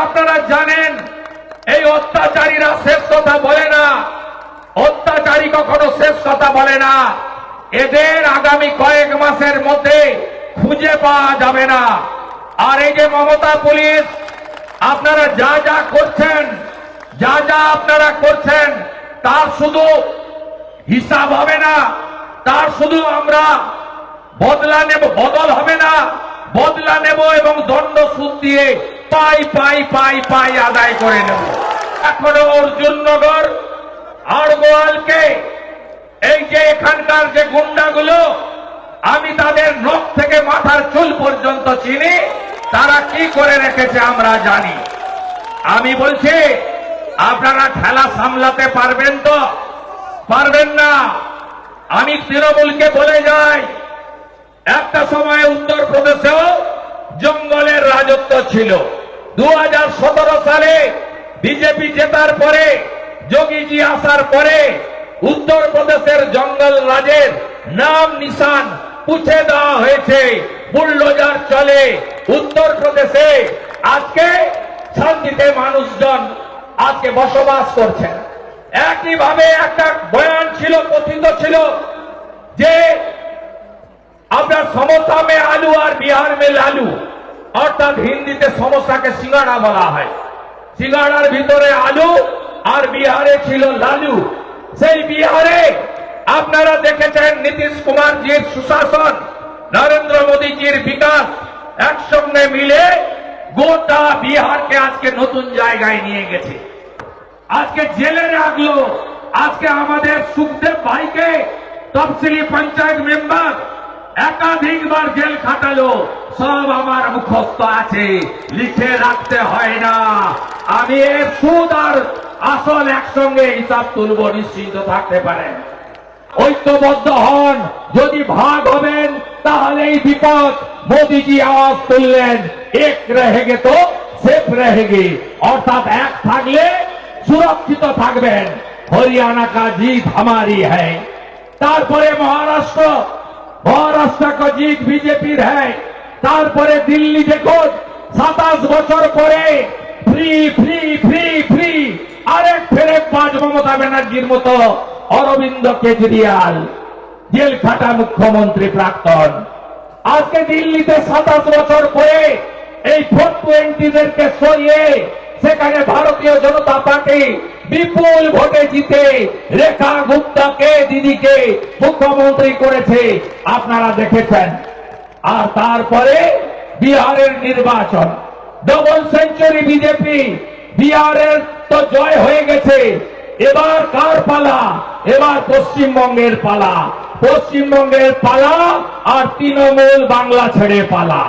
আপনারা জানেন এই অত্যাচারীরা শেষ কথা বলে না, অত্যাচারী কখনো শেষ কথা বলে না। এদের আগামী কয়েক মাসের মধ্যে খুঁজে পাওয়া যাবে না। আর এই যে মমতা পুলিশ, আপনারা যা যা করছেন, যা যা আপনারা করছেন, তার শুধু হিসাব হবে না, তার শুধু আমরা বদলা নেব, বদল হবে না, বদলা নেব এবং দণ্ড সুদ দিয়ে পাই পাই পাই পাই আদায় করে নেব। এখনো অর্জুননগর আড়গোয়ালকে এই যে এখানকার যে গুন্ডাগুলো, আমি তাদের নখ থেকে মাথার চুল পর্যন্ত চিনি, তারা কি করে রেখেছে আমরা জানি। আমি বলছি আপনারা খেলা সামলাতে পারবেন তো? পারবেন না। আমি তৃণমূলকে বলে যাই, একটা সময় উত্তরপ্রদেশেও জঙ্গলের রাজত্ব ছিল। 2017 সালে বিজেপি জেতার পরে, যোগীজি আসার পরে উত্তরপ্রদেশের জঙ্গল রাজের নাম নিশান পুছে দেওয়া হয়েছে। বুলডোজার চলে উত্তরপ্রদেশে। আজকে শান্তিতে মানুষজন আজকে বসবাস করছেন। একইভাবে একটা বয়ান ছিল, কথিত ছিল যে আপনার সমোসা মে আলু আর বিহার মে লালু, অর্থাৎ হিন্দিতে সমোসাকে সিঙ্গাড়া বলা হয়। সিঙ্গাড়ার ভিতরে আলু আর বিহারে ছিল লালু। সেই বিহারে আপনারা দেখেছেন নীতিশ কুমারজির সুশাসন, নরেন্দ্র মোদীজির বিকাশ একসঙ্গে মিলে গোটা বিহারকে আজকে নতুন জায়গায় নিয়ে গেছে। আজকে জেলে রাখলো। আজকে আমাদের সুখদেব ভাইকে তফসিলি পঞ্চায়েত মেম্বার একাধিকবার জেল খাটালো। সব আমার মুখস্থ আছে, লিখে রাখতে হয় না। আমি এর সুদ আর আসল একসঙ্গে হিসাব তুলব, নিশ্চিন্ত থাকতে পারেন। ঐক্যবদ্ধ হন। যদি ভাগ হবেন তাহলেই বিপদ। মোদীজি আওয়াজ তুললেন, এক रहेंगे তো সেফ रहेंगे, অর্থাৎ এক থাকলে সুরক্ষিত থাকবেন। হরিয়ানা কা জিত हमारी है। তারপরে মহারাষ্ট্র কা জিত বিজেপির है। তারপরে দিল্লি দেখুন, 27 বছর পরে ফ্রি ফ্রি ফ্রি ফ্রি আরেক ফেরেকবাজ মমতা ব্যানার্জির মতো অরবিন্দ কেজরিওয়াল, জেল খাটা মুখ্যমন্ত্রী প্রাক্তন। আজকে দিল্লিতে 27 বছর পরে এই 420-দেরকে সরিয়ে সেখানে ভারতীয় জনতা পার্টি বিপুল ভোটে জিতে রেখা গুপ্তাকে, দিদিকে মুখ্যমন্ত্রী করেছে, আপনারা দেখেছেন। আর তারপরে বিহারের নির্বাচন, ডবল সেঞ্চুরি বিজেপি। বিহারের তো জয় হয়ে গেছে, এবার কার পালা? এবার পশ্চিমবঙ্গের পালা। পশ্চিমবঙ্গের পালা আর তৃণমূল বাংলা ছেড়ে পালা।